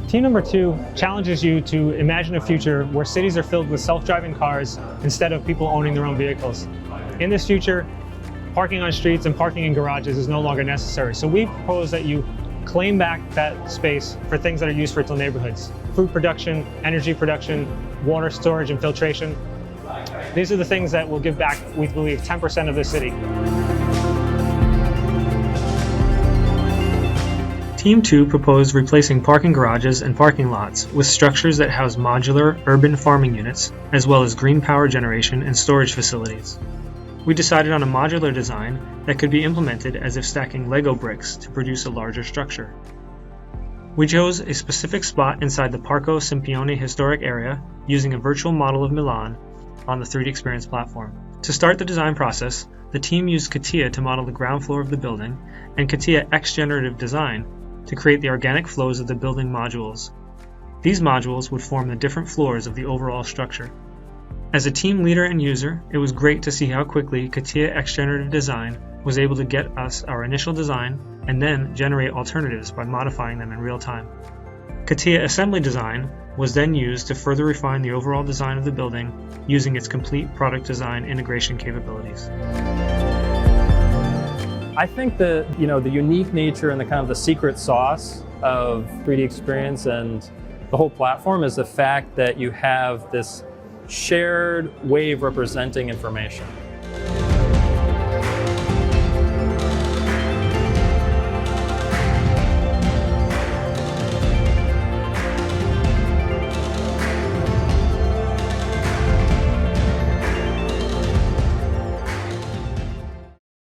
Team number 2 challenges you to imagine a future where cities are filled with self-driving cars instead of people owning their own vehicles. In this future, parking on streets and parking in garages is no longer necessary. So we propose that you claim back that space for things that are used for its own neighborhoods. Food production, energy production, water storage and filtration. These are the things that will give back, we believe, 10% of the city. Team 2 proposed replacing parking garages and parking lots with structures that house modular urban farming units, as well as green power generation and storage facilities. We decided on a modular design that could be implemented as if stacking Lego bricks to produce a larger structure. We chose a specific spot inside the Parco Sempione historic area using a virtual model of Milan on the 3D Experience platform. To start the design process, the team used CATIA to model the ground floor of the building and CATIA XGenerative Design to create the organic flows of the building modules. These modules would form the different floors of the overall structure. As a team leader and user, it was great to see how quickly CATIA XGenerative Design was able to get us our initial design and then generate alternatives by modifying them in real time. CATIA Assembly Design was then used to further refine the overall design of the building using its complete product design integration capabilities. I think that, the unique nature and the kind of the secret sauce of 3D Experience and the whole platform is the fact that you have this shared way of representing information.